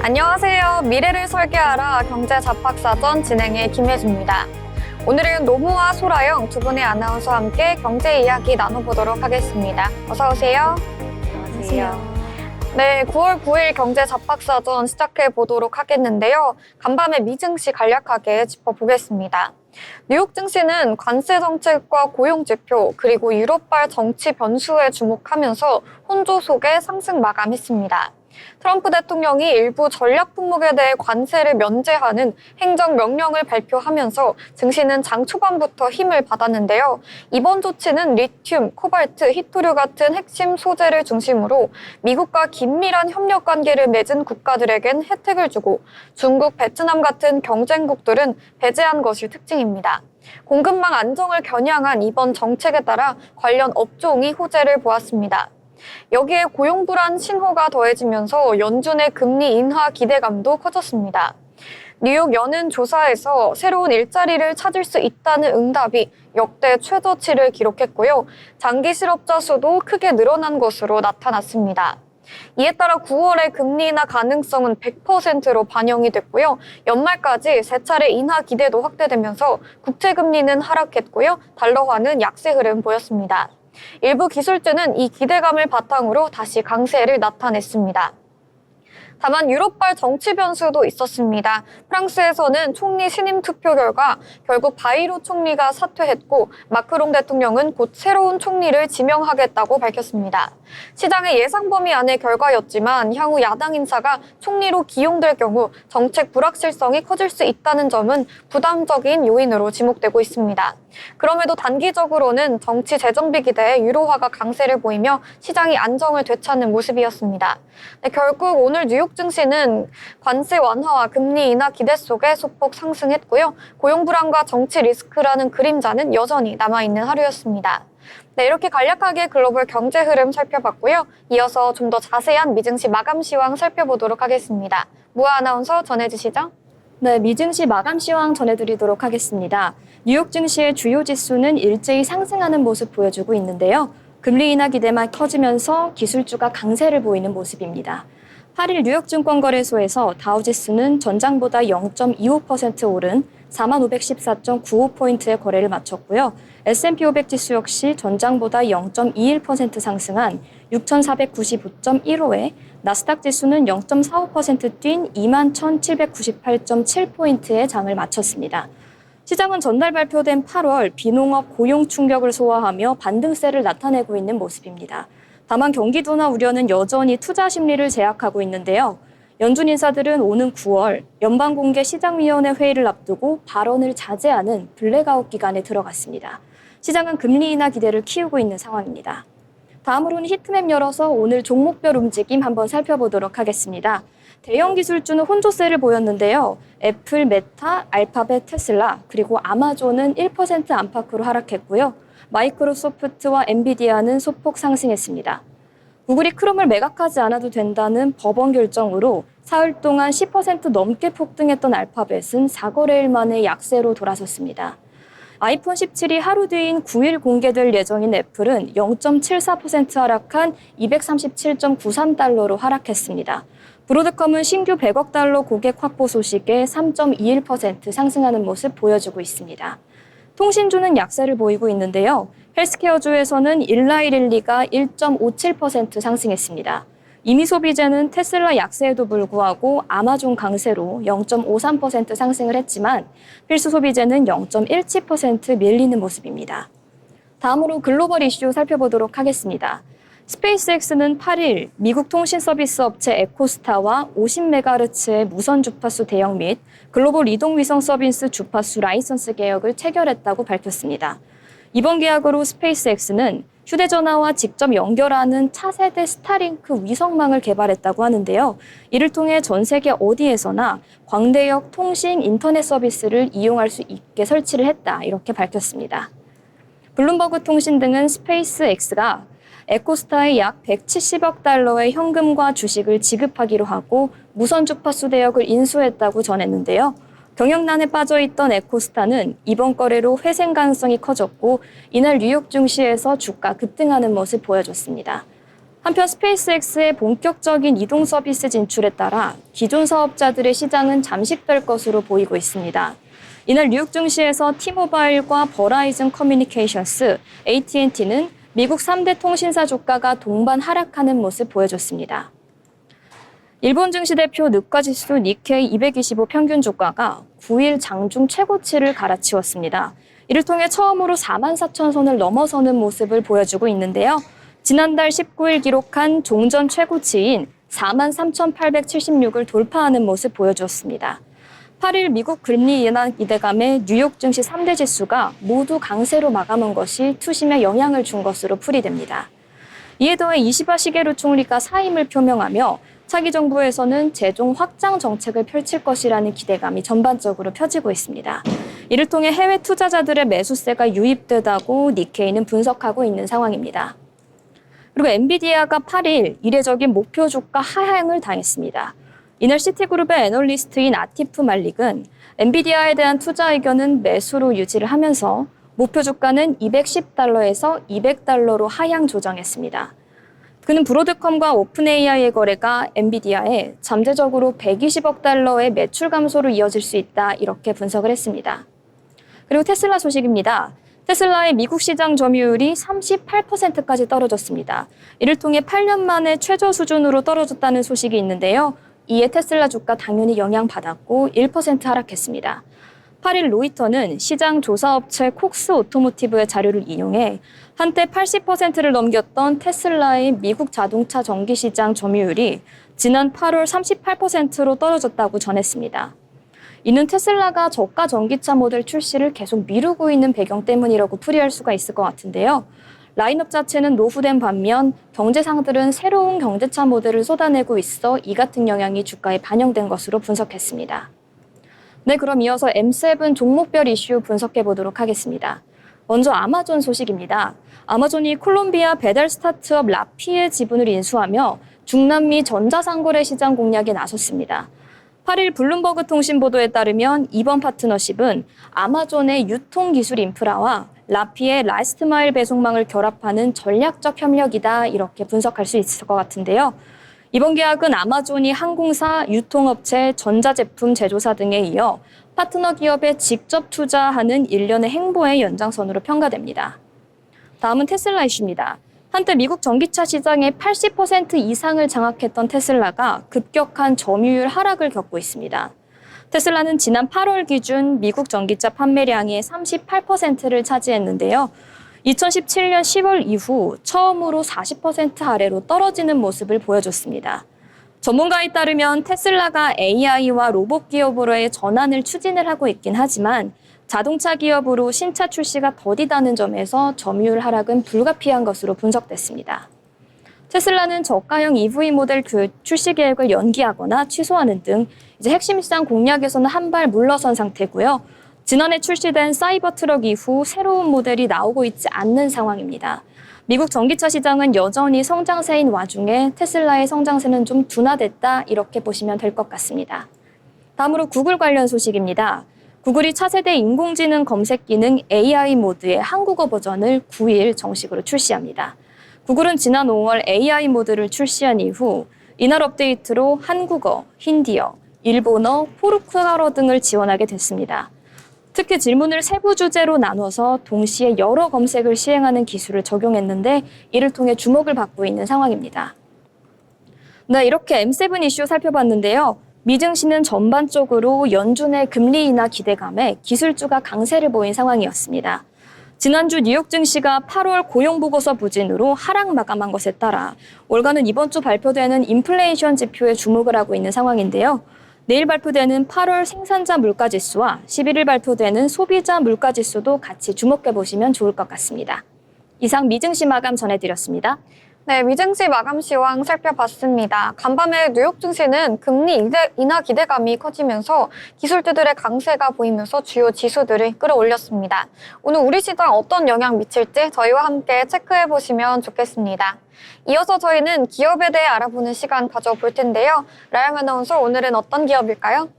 안녕하세요. 미래를 설계하라 경제잡학사전 진행의 김혜주입니다. 오늘은 노무와 소라영 두 분의 아나운서와 함께 경제 이야기 나눠보도록 하겠습니다. 어서 오세요. 안녕하세요. 네, 9월 9일 경제잡학사전 시작해 보도록 하겠는데요. 간밤에 미증시 간략하게 짚어보겠습니다. 뉴욕 증시는 관세 정책과 고용 지표 그리고 유럽발 정치 변수에 주목하면서 혼조 속에 상승 마감했습니다. 트럼프 대통령이 일부 전략 품목에 대해 관세를 면제하는 행정명령을 발표하면서 증시는 장 초반부터 힘을 받았는데요. 이번 조치는 리튬, 코발트, 히토류 같은 핵심 소재를 중심으로 미국과 긴밀한 협력 관계를 맺은 국가들에겐 혜택을 주고 중국, 베트남 같은 경쟁국들은 배제한 것이 특징입니다. 공급망 안정을 겨냥한 이번 정책에 따라 관련 업종이 호재를 보았습니다. 여기에 고용 불안 신호가 더해지면서 연준의 금리 인하 기대감도 커졌습니다. 뉴욕 연은 조사에서 새로운 일자리를 찾을 수 있다는 응답이 역대 최저치를 기록했고요. 장기 실업자 수도 크게 늘어난 것으로 나타났습니다. 이에 따라 9월의 금리 인하 가능성은 100%로 반영이 됐고요. 연말까지 세 차례 인하 기대도 확대되면서 국채금리는 하락했고요. 달러화는 약세 흐름 보였습니다. 일부 기술주는 이 기대감을 바탕으로 다시 강세를 나타냈습니다. 다만 유럽발 정치 변수도 있었습니다. 프랑스에서는 총리 신임 투표 결과 결국 바이로 총리가 사퇴했고 마크롱 대통령은 곧 새로운 총리를 지명하겠다고 밝혔습니다. 시장의 예상 범위 안의 결과였지만 향후 야당 인사가 총리로 기용될 경우 정책 불확실성이 커질 수 있다는 점은 부담적인 요인으로 지목되고 있습니다. 그럼에도 단기적으로는 정치 재정비 기대에 유로화가 강세를 보이며 시장이 안정을 되찾는 모습이었습니다. 네, 결국 오늘 뉴욕 증시는 관세 완화와 금리 인하 기대 속에 소폭 상승했고요. 고용 불안과 정치 리스크라는 그림자는 여전히 남아있는 하루였습니다. 네, 이렇게 간략하게 글로벌 경제 흐름 살펴봤고요. 이어서 좀 더 자세한 미증시 마감 시황 살펴보도록 하겠습니다. 무아 아나운서 전해주시죠. 네, 미증시 마감 시황 전해드리도록 하겠습니다. 뉴욕 증시의 주요 지수는 일제히 상승하는 모습 보여주고 있는데요. 금리 인하 기대만 커지면서 기술주가 강세를 보이는 모습입니다. 8일 뉴욕 증권거래소에서 다우지수는 전장보다 0.25% 오른 4514.95포인트의 거래를 마쳤고요. S&P 500 지수 역시 전장보다 0.21% 상승한 6495.15에 나스닥 지수는 0.45% 뛴 21,798.7포인트의 장을 마쳤습니다. 시장은 전날 발표된 8월 비농업 고용 충격을 소화하며 반등세를 나타내고 있는 모습입니다. 다만 경기 둔화 우려는 여전히 투자 심리를 제약하고 있는데요. 연준 인사들은 오는 9월 연방공개시장위원회 회의를 앞두고 발언을 자제하는 블랙아웃 기간에 들어갔습니다. 시장은 금리 인하 기대를 키우고 있는 상황입니다. 다음으로는 히트맵 열어서 오늘 종목별 움직임 한번 살펴보도록 하겠습니다. 대형 기술주는 혼조세를 보였는데요. 애플, 메타, 알파벳, 테슬라, 그리고 아마존은 1% 안팎으로 하락했고요. 마이크로소프트와 엔비디아는 소폭 상승했습니다. 구글이 크롬을 매각하지 않아도 된다는 법원 결정으로 사흘 동안 10% 넘게 폭등했던 알파벳은 4거래일 만에 약세로 돌아섰습니다. 아이폰 17이 하루 뒤인 9일 공개될 예정인 애플은 0.74% 하락한 237.93달러로 하락했습니다. 브로드컴은 신규 100억 달러 고객 확보 소식에 3.21% 상승하는 모습 보여주고 있습니다. 통신주는 약세를 보이고 있는데요. 헬스케어주에서는 일라이릴리가 1.57% 상승했습니다. 이미소비재는 테슬라 약세에도 불구하고 아마존 강세로 0.53% 상승을 했지만 필수소비재는 0.17% 밀리는 모습입니다. 다음으로 글로벌 이슈 살펴보도록 하겠습니다. 스페이스X는 8일 미국 통신 서비스 업체 에코스타와 50MHz의 무선 주파수 대역 및 글로벌 이동 위성 서비스 주파수 라이선스 계약을 체결했다고 밝혔습니다. 이번 계약으로 스페이스X는 휴대전화와 직접 연결하는 차세대 스타링크 위성망을 개발했다고 하는데요. 이를 통해 전 세계 어디에서나 광대역 통신 인터넷 서비스를 이용할 수 있게 설치를 했다, 이렇게 밝혔습니다. 블룸버그 통신 등은 스페이스X가 에코스타에 약 170억 달러의 현금과 주식을 지급하기로 하고 무선 주파수 대역을 인수했다고 전했는데요. 경영난에 빠져있던 에코스타는 이번 거래로 회생 가능성이 커졌고 이날 뉴욕 증시에서 주가 급등하는 모습 보여줬습니다. 한편 스페이스X의 본격적인 이동 서비스 진출에 따라 기존 사업자들의 시장은 잠식될 것으로 보이고 있습니다. 이날 뉴욕 증시에서 T모바일과 버라이즌 커뮤니케이션스, AT&T는 미국 3대 통신사 주가가 동반 하락하는 모습 보여줬습니다. 일본 증시 대표 느카지수 니케이 225 평균 주가가 9일 장중 최고치를 갈아치웠습니다. 이를 통해 처음으로 44,000선을 넘어서는 모습을 보여주고 있는데요. 지난달 19일 기록한 종전 최고치인 43,876을 돌파하는 모습 보여주었습니다. 8일 미국 금리 인하 기대감에 뉴욕 증시 3대 지수가 모두 강세로 마감한 것이 투심에 영향을 준 것으로 풀이됩니다. 이에 더해 이시바 시게루 총리가 사임을 표명하며 차기 정부에서는 재정 확장 정책을 펼칠 것이라는 기대감이 전반적으로 펴지고 있습니다. 이를 통해 해외 투자자들의 매수세가 유입되다고 니케이는 분석하고 있는 상황입니다. 그리고 엔비디아가 8일 이례적인 목표 주가 하향을 당했습니다. 이날 시티그룹의 애널리스트인 아티프 말릭은 엔비디아에 대한 투자 의견은 매수로 유지를 하면서 목표 주가는 210달러에서 200달러로 하향 조정했습니다. 그는 브로드컴과 오픈AI의 거래가 엔비디아에 잠재적으로 120억 달러의 매출 감소로 이어질 수 있다 이렇게 분석을 했습니다. 그리고 테슬라 소식입니다. 테슬라의 미국 시장 점유율이 38%까지 떨어졌습니다. 이를 통해 8년 만에 최저 수준으로 떨어졌다는 소식이 있는데요. 이에 테슬라 주가 당연히 영향받았고 1% 하락했습니다. 8일 로이터는 시장 조사업체 콕스 오토모티브의 자료를 인용해 한때 80%를 넘겼던 테슬라의 미국 자동차 전기 시장 점유율이 지난 8월 38%로 떨어졌다고 전했습니다. 이는 테슬라가 저가 전기차 모델 출시를 계속 미루고 있는 배경 때문이라고 풀이할 수가 있을 것 같은데요. 라인업 자체는 노후된 반면 경제상들은 새로운 경제차 모델을 쏟아내고 있어 이 같은 영향이 주가에 반영된 것으로 분석했습니다. 네, 그럼 이어서 M7 종목별 이슈 분석해 보도록 하겠습니다. 먼저 아마존 소식입니다. 아마존이 콜롬비아 배달 스타트업 라피의 지분을 인수하며 중남미 전자상거래 시장 공략에 나섰습니다. 8일 블룸버그 통신 보도에 따르면 이번 파트너십은 아마존의 유통기술 인프라와 라피의 라스트마일 배송망을 결합하는 전략적 협력이다 이렇게 분석할 수 있을 것 같은데요. 이번 계약은 아마존이 항공사, 유통업체, 전자제품 제조사 등에 이어 파트너 기업에 직접 투자하는 일련의 행보의 연장선으로 평가됩니다. 다음은 테슬라 이슈입니다. 한때 미국 전기차 시장의 80% 이상을 장악했던 테슬라가 급격한 점유율 하락을 겪고 있습니다. 테슬라는 지난 8월 기준 미국 전기차 판매량의 38%를 차지했는데요. 2017년 10월 이후 처음으로 40% 아래로 떨어지는 모습을 보여줬습니다. 전문가에 따르면 테슬라가 AI와 로봇 기업으로의 전환을 추진을 하고 있긴 하지만 자동차 기업으로 신차 출시가 더디다는 점에서 점유율 하락은 불가피한 것으로 분석됐습니다. 테슬라는 저가형 EV 모델 출시 계획을 연기하거나 취소하는 등 이제 핵심 시장 공략에서는 한 발 물러선 상태고요. 지난해 출시된 사이버 트럭 이후 새로운 모델이 나오고 있지 않는 상황입니다. 미국 전기차 시장은 여전히 성장세인 와중에 테슬라의 성장세는 좀 둔화됐다 이렇게 보시면 될 것 같습니다. 다음으로 구글 관련 소식입니다. 구글이 차세대 인공지능 검색 기능 AI 모드의 한국어 버전을 9일 정식으로 출시합니다. 구글은 지난 5월 AI 모드를 출시한 이후 이날 업데이트로 한국어, 힌디어, 일본어, 포르투갈어 등을 지원하게 됐습니다. 특히 질문을 세부 주제로 나눠서 동시에 여러 검색을 시행하는 기술을 적용했는데 이를 통해 주목을 받고 있는 상황입니다. 네, 이렇게 M7 이슈 살펴봤는데요. 미증시는 전반적으로 연준의 금리 인하 기대감에 기술주가 강세를 보인 상황이었습니다. 지난주 뉴욕 증시가 8월 고용보고서 부진으로 하락 마감한 것에 따라 월가는 이번 주 발표되는 인플레이션 지표에 주목을 하고 있는 상황인데요. 내일 발표되는 8월 생산자 물가지수와 11일 발표되는 소비자 물가지수도 같이 주목해 보시면 좋을 것 같습니다. 이상 미증시 마감 전해드렸습니다. 네, 미증시 마감 시황 살펴봤습니다. 간밤에 뉴욕 증시는 금리 인하 기대감이 커지면서 기술주들의 강세가 보이면서 주요 지수들을 끌어올렸습니다. 오늘 우리 시장 어떤 영향 미칠지 저희와 함께 체크해 보시면 좋겠습니다. 이어서 저희는 기업에 대해 알아보는 시간 가져볼 텐데요. 라영 아나운서, 오늘은 어떤 기업일까요?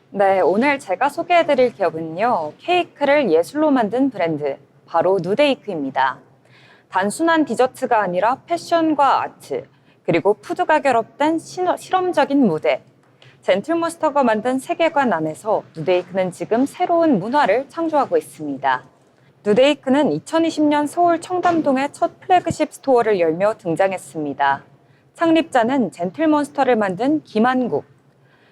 네, 오늘 제가 소개해드릴 기업은요. 케이크를 예술로 만든 브랜드, 바로 누데이크입니다. 단순한 디저트가 아니라 패션과 아트, 그리고 푸드가 결합된 실험적인 무대. 젠틀몬스터가 만든 세계관 안에서 누데이크는 지금 새로운 문화를 창조하고 있습니다. 누데이크는 2020년 서울 청담동에 첫 플래그십 스토어를 열며 등장했습니다. 창립자는 젠틀몬스터를 만든 김한국.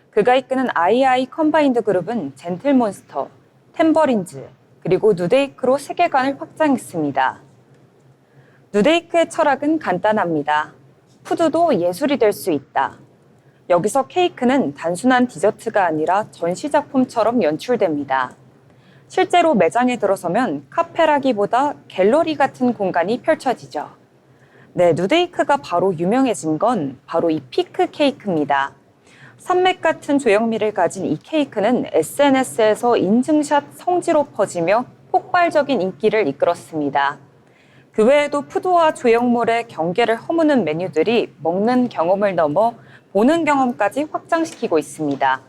그가 이끄는 II 컴바인드 그룹은 젠틀몬스터, 템버린즈, 그리고 누데이크로 세계관을 확장했습니다. 누데이크의 철학은 간단합니다. 푸드도 예술이 될 수 있다. 여기서 케이크는 단순한 디저트가 아니라 전시작품처럼 연출됩니다. 실제로 매장에 들어서면 카페라기보다 갤러리 같은 공간이 펼쳐지죠. 네, 누데이크가 바로 유명해진 건 바로 이 피크 케이크입니다. 산맥 같은 조형미를 가진 이 케이크는 SNS에서 인증샷 성지로 퍼지며 폭발적인 인기를 이끌었습니다. 그 외에도 푸드와 조형물의 경계를 허무는 메뉴들이 먹는 경험을 넘어 보는 경험까지 확장시키고 있습니다.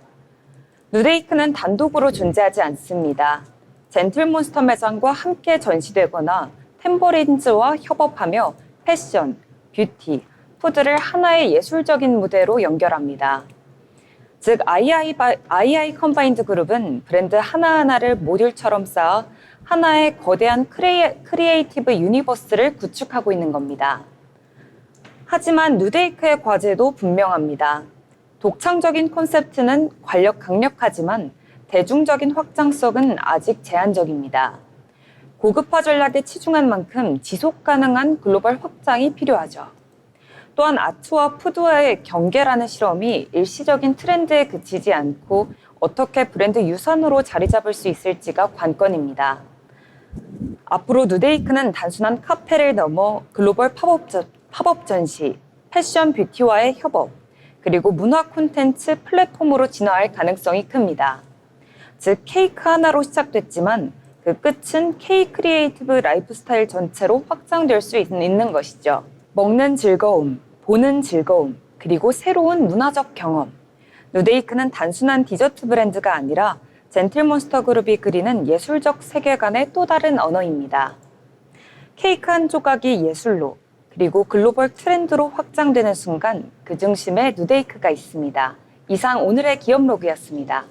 누데이크는 단독으로 존재하지 않습니다. 젠틀몬스터 매장과 함께 전시되거나 템버린즈와 협업하며 패션, 뷰티, 푸드를 하나의 예술적인 무대로 연결합니다. 즉, II 컴바인드 그룹은 브랜드 하나하나를 모듈처럼 쌓아 하나의 거대한 크리에이티브 유니버스를 구축하고 있는 겁니다. 하지만 누데이크의 과제도 분명합니다. 독창적인 콘셉트는 강력하지만 대중적인 확장성은 아직 제한적입니다. 고급화 전략에 치중한 만큼 지속 가능한 글로벌 확장이 필요하죠. 또한 아트와 푸드와의 경계라는 실험이 일시적인 트렌드에 그치지 않고 어떻게 브랜드 유산으로 자리 잡을 수 있을지가 관건입니다. 앞으로 누데이크는 단순한 카페를 넘어 글로벌 팝업 전시, 패션 뷰티와의 협업, 그리고 문화 콘텐츠 플랫폼으로 진화할 가능성이 큽니다. 즉, 케이크 하나로 시작됐지만 그 끝은 K 크리에이티브 라이프스타일 전체로 확장될 수 있는 것이죠. 먹는 즐거움, 보는 즐거움, 그리고 새로운 문화적 경험. 누데이크는 단순한 디저트 브랜드가 아니라 젠틀몬스터 그룹이 그리는 예술적 세계관의 또 다른 언어입니다. 케이크 한 조각이 예술로, 그리고 글로벌 트렌드로 확장되는 순간 그 중심에 누데이크가 있습니다. 이상 오늘의 기업로그였습니다.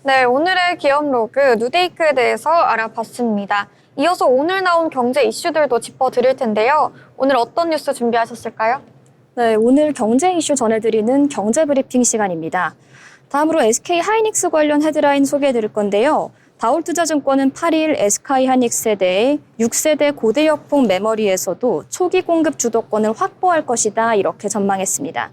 네, 오늘의 기업 로그 누데이크에 대해서 알아봤습니다. 이어서 오늘 나온 경제 이슈들도 짚어드릴 텐데요. 오늘 어떤 뉴스 준비하셨을까요? 네, 오늘 경제 이슈 전해드리는 경제 브리핑 시간입니다. 다음으로 SK 하이닉스 관련 헤드라인 소개해드릴 건데요. 다올투자증권은 8일 SK 하이닉스에 대해 6세대 고대역폭 메모리에서도 초기 공급 주도권을 확보할 것이다 이렇게 전망했습니다.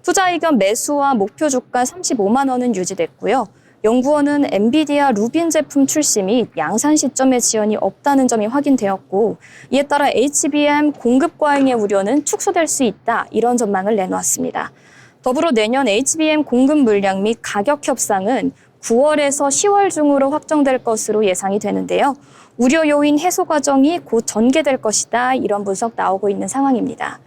투자 의견 매수와 목표 주가 35만 원은 유지됐고요. 연구원은 엔비디아 루빈 제품 출시 및 양산 시점의 지연이 없다는 점이 확인되었고, 이에 따라 HBM 공급 과잉의 우려는 축소될 수 있다 이런 전망을 내놓았습니다. 더불어 내년 HBM 공급 물량 및 가격 협상은 9월에서 10월 중으로 확정될 것으로 예상이 되는데요. 우려 요인 해소 과정이 곧 전개될 것이다 이런 분석 나오고 있는 상황입니다.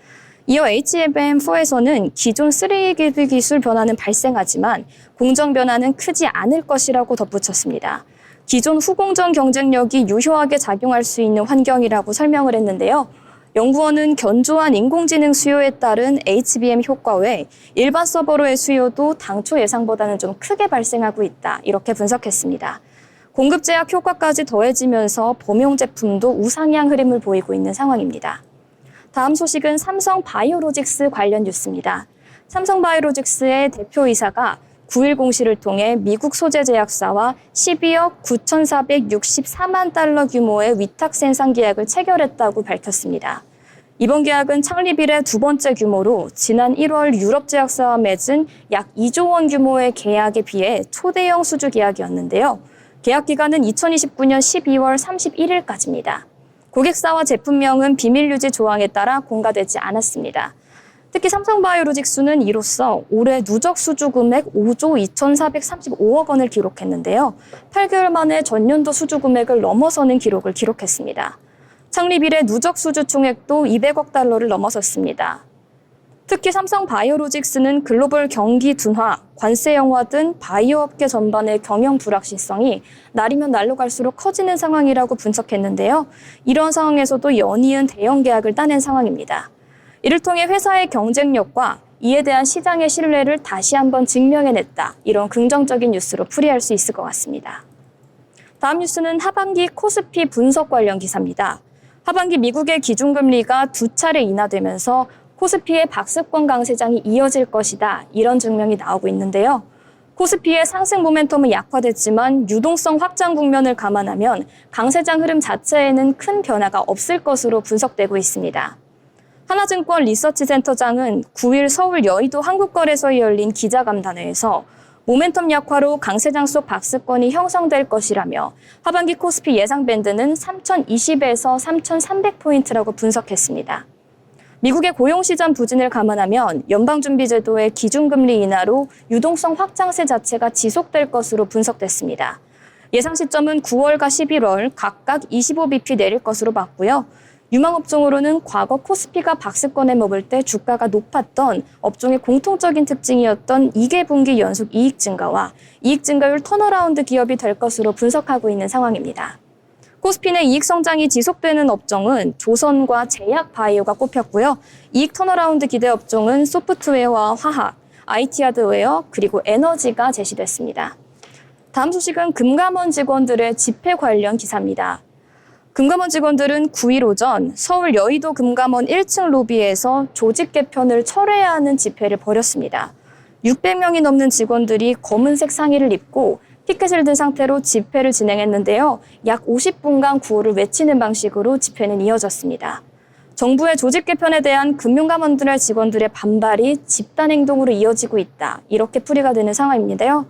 이어 HBM4에서는 기존 3D 기술 변화는 발생하지만 공정 변화는 크지 않을 것이라고 덧붙였습니다. 기존 후공정 경쟁력이 유효하게 작용할 수 있는 환경이라고 설명을 했는데요. 연구원은 견조한 인공지능 수요에 따른 HBM 효과 외 일반 서버로의 수요도 당초 예상보다는 좀 크게 발생하고 있다 이렇게 분석했습니다. 공급 제약 효과까지 더해지면서 범용 제품도 우상향 흐름을 보이고 있는 상황입니다. 다음 소식은 삼성바이오로직스 관련 뉴스입니다. 삼성바이오로직스의 대표이사가 9일 공시를 통해 미국 소재 제약사와 12억 9,464만 달러 규모의 위탁 생산 계약을 체결했다고 밝혔습니다. 이번 계약은 창립 이래 두 번째 규모로 지난 1월 유럽 제약사와 맺은 약 2조 원 규모의 계약에 비해 초대형 수주 계약이었는데요. 계약 기간은 2029년 12월 31일까지입니다. 고객사와 제품명은 비밀 유지 조항에 따라 공개되지 않았습니다. 특히 삼성바이오로직스는 이로써 올해 누적 수주 금액 5조 2,435억 원을 기록했는데요. 8개월 만에 전년도 수주 금액을 넘어서는 기록을 기록했습니다. 창립 이래 누적 수주 총액도 200억 달러를 넘어섰습니다. 특히 삼성 바이오로직스는 글로벌 경기 둔화, 관세 영화 등 바이오 업계 전반의 경영 불확실성이 날이면 날로 갈수록 커지는 상황이라고 분석했는데요. 이런 상황에서도 연이은 대형 계약을 따낸 상황입니다. 이를 통해 회사의 경쟁력과 이에 대한 시장의 신뢰를 다시 한번 증명해냈다. 이런 긍정적인 뉴스로 풀이할 수 있을 것 같습니다. 다음 뉴스는 하반기 코스피 분석 관련 기사입니다. 하반기 미국의 기준금리가 2차례 인하되면서 코스피의 박스권 강세장이 이어질 것이다. 이런 증명이 나오고 있는데요. 코스피의 상승 모멘텀은 약화됐지만 유동성 확장 국면을 감안하면 강세장 흐름 자체에는 큰 변화가 없을 것으로 분석되고 있습니다. 하나증권 리서치센터장은 9일 서울 여의도 한국거래소에 열린 기자간담회에서 모멘텀 약화로 강세장 속 박스권이 형성될 것이라며 하반기 코스피 예상 밴드는 3,020에서 3,300포인트라고 분석했습니다. 미국의 고용시장 부진을 감안하면 연방준비제도의 기준금리 인하로 유동성 확장세 자체가 지속될 것으로 분석됐습니다. 예상 시점은 9월과 11월 각각 25bp 내릴 것으로 봤고요. 유망업종으로는 과거 코스피가 박스권에 머물 때 주가가 높았던 업종의 공통적인 특징이었던 2개 분기 연속 이익 증가와 이익 증가율 턴어라운드 기업이 될 것으로 분석하고 있는 상황입니다. 코스피 내 이익 성장이 지속되는 업종은 조선과 제약 바이오가 꼽혔고요. 이익 턴어라운드 기대 업종은 소프트웨어와 화학, IT 하드웨어, 그리고 에너지가 제시됐습니다. 다음 소식은 금감원 직원들의 집회 관련 기사입니다. 금감원 직원들은 9일 오전 서울 여의도 금감원 1층 로비에서 조직 개편을 철회해야 하는 집회를 벌였습니다. 600명이 넘는 직원들이 검은색 상의를 입고 피켓을 든 상태로 집회를 진행했는데요. 약 50분간 구호를 외치는 방식으로 집회는 이어졌습니다. 정부의 조직 개편에 대한 금융감원들의 직원들의 반발이 집단 행동으로 이어지고 있다. 이렇게 풀이가 되는 상황인데요.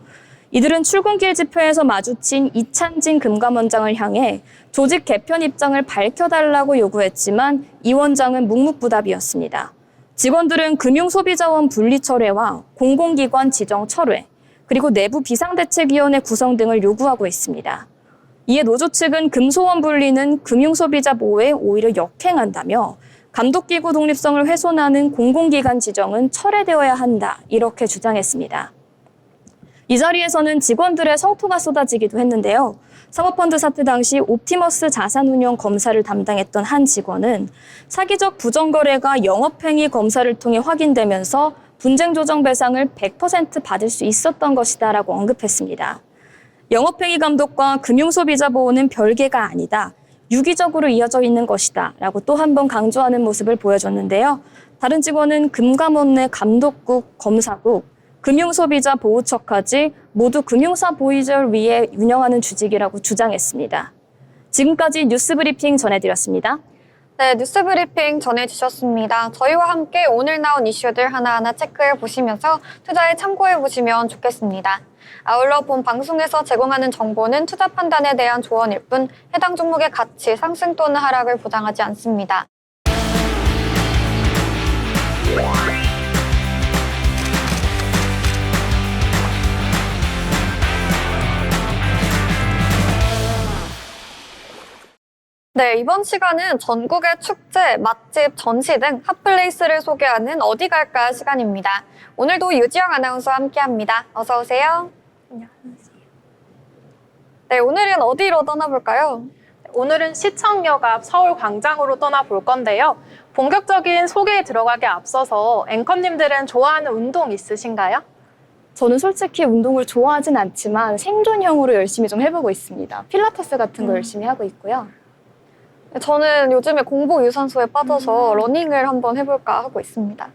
이들은 출근길 집회에서 마주친 이찬진 금감원장을 향해 조직 개편 입장을 밝혀달라고 요구했지만 이 원장은 묵묵부답이었습니다. 직원들은 금융소비자원 분리 철회와 공공기관 지정 철회, 그리고 내부 비상대책위원회 구성 등을 요구하고 있습니다. 이에 노조 측은 금소원 분리는 금융소비자 보호에 오히려 역행한다며 감독기구 독립성을 훼손하는 공공기관 지정은 철회되어야 한다. 이렇게 주장했습니다. 이 자리에서는 직원들의 성토가 쏟아지기도 했는데요. 사모펀드 사태 당시 옵티머스 자산운용 검사를 담당했던 한 직원은 사기적 부정거래가 영업행위 검사를 통해 확인되면서 분쟁조정 배상을 100% 받을 수 있었던 것이다라고 언급했습니다. 영업행위 감독과 금융소비자 보호는 별개가 아니다. 유기적으로 이어져 있는 것이다. 라고 또 한 번 강조하는 모습을 보여줬는데요. 다른 직원은 금감원 내 감독국, 검사국, 금융소비자 보호처까지 모두 금융사 보이저를 위해 운영하는 조직이라고 주장했습니다. 지금까지 뉴스브리핑 전해드렸습니다. 네, 뉴스브리핑 전해주셨습니다. 저희와 함께 오늘 나온 이슈들 하나하나 체크해 보시면서 투자에 참고해 보시면 좋겠습니다. 아울러 본 방송에서 제공하는 정보는 투자 판단에 대한 조언일 뿐 해당 종목의 가치, 상승 또는 하락을 보장하지 않습니다. 네, 이번 시간은 전국의 축제, 맛집, 전시 등 핫플레이스를 소개하는 어디 갈까 시간입니다. 오늘도 유지영 아나운서와 함께합니다. 어서 오세요. 안녕하세요. 네, 오늘은 어디로 떠나볼까요? 오늘은 시청역 앞 서울광장으로 떠나볼 건데요. 본격적인 소개에 들어가기 앞서서 앵커님들은 좋아하는 운동 있으신가요? 저는 솔직히 운동을 좋아하진 않지만 생존형으로 열심히 좀 해보고 있습니다. 필라테스 같은 거 열심히 하고 있고요. 저는 요즘에 공복 유산소에 빠져서 러닝을 한번 해볼까 하고 있습니다.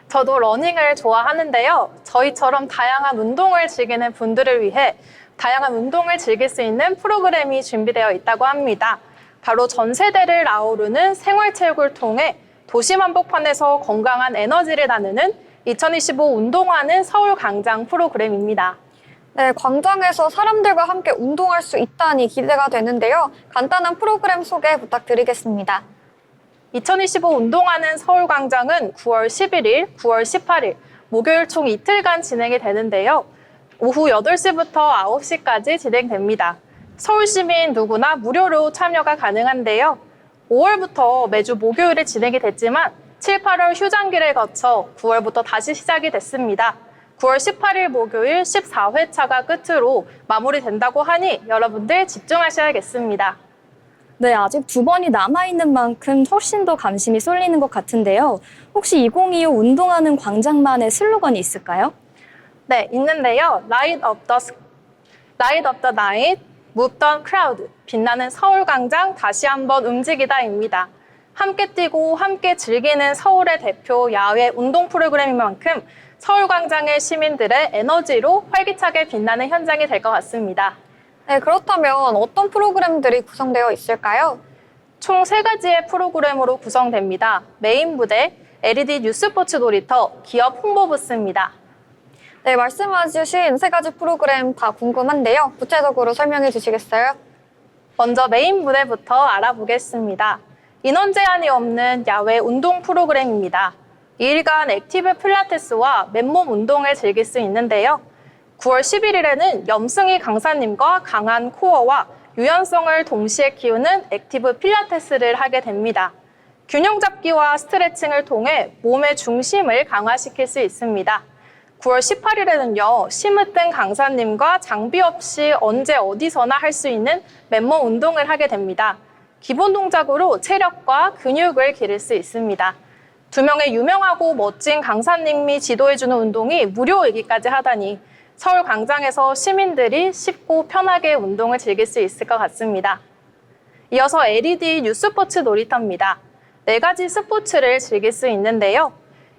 저도 러닝을 좋아하는데요. 저희처럼 다양한 운동을 즐기는 분들을 위해 다양한 운동을 즐길 수 있는 프로그램이 준비되어 있다고 합니다. 바로 전 세대를 아우르는 생활체육을 통해 도심 한복판에서 건강한 에너지를 나누는 2025 운동하는 서울광장 프로그램입니다. 네, 광장에서 사람들과 함께 운동할 수 있다니 기대가 되는데요. 간단한 프로그램 소개 부탁드리겠습니다. 2025 운동하는 서울광장은 9월 11일, 9월 18일 목요일 총 이틀간 진행이 되는데요. 오후 8시부터 9시까지 진행됩니다. 서울시민 누구나 무료로 참여가 가능한데요. 5월부터 매주 목요일에 진행이 됐지만 7, 8월 휴장기를 거쳐 9월부터 다시 시작이 됐습니다. 9월 18일 목요일 14회차가 끝으로 마무리된다고 하니 여러분들 집중하셔야겠습니다. 네, 아직 2번이 남아있는 만큼 훨씬 더 감심이 쏠리는 것 같은데요. 혹시 2025 운동하는 광장만의 슬로건이 있을까요? 네, 있는데요. Light up the night, move the crowd. 빛나는 서울광장 다시 한번 움직이다입니다. 함께 뛰고 함께 즐기는 서울의 대표 야외 운동 프로그램인 만큼 서울광장의 시민들의 에너지로 활기차게 빛나는 현장이 될 것 같습니다. 네, 그렇다면 어떤 프로그램들이 구성되어 있을까요? 총 3가지의 프로그램으로 구성됩니다. 메인 무대, LED 뉴스포츠 놀이터, 기업 홍보 부스입니다. 네, 말씀해주신 3가지 프로그램 다 궁금한데요. 구체적으로 설명해 주시겠어요? 먼저 메인 무대부터 알아보겠습니다. 인원 제한이 없는 야외 운동 프로그램입니다. 2일간 액티브 필라테스와 맨몸 운동을 즐길 수 있는데요. 9월 11일에는 염승희 강사님과 강한 코어와 유연성을 동시에 키우는 액티브 필라테스를 하게 됩니다. 균형 잡기와 스트레칭을 통해 몸의 중심을 강화시킬 수 있습니다. 9월 18일에는요, 심으뜸 강사님과 장비 없이 언제 어디서나 할 수 있는 맨몸 운동을 하게 됩니다. 기본 동작으로 체력과 근육을 기를 수 있습니다. 2명의 유명하고 멋진 강사님이 지도해주는 운동이 무료이기까지 하다니 서울 광장에서 시민들이 쉽고 편하게 운동을 즐길 수 있을 것 같습니다. 이어서 LED 뉴스포츠 놀이터입니다. 4가지 스포츠를 즐길 수 있는데요.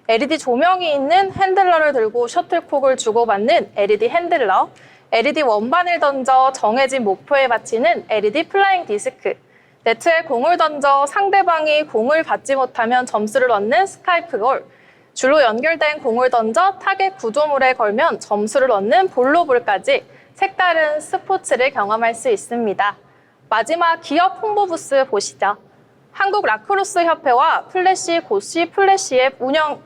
LED 조명이 있는 핸들러를 들고 셔틀콕을 주고받는 LED 핸들러, LED 원반을 던져 정해진 목표에 받치는 LED 플라잉 디스크, 네트에 공을 던져 상대방이 공을 받지 못하면 점수를 얻는 스카이프볼, 줄로 연결된 공을 던져 타겟 구조물에 걸면 점수를 얻는 볼로볼까지 색다른 스포츠를 경험할 수 있습니다. 마지막 기업 홍보 부스 보시죠. 한국 라크로스 협회와 플래시 고시 플래시의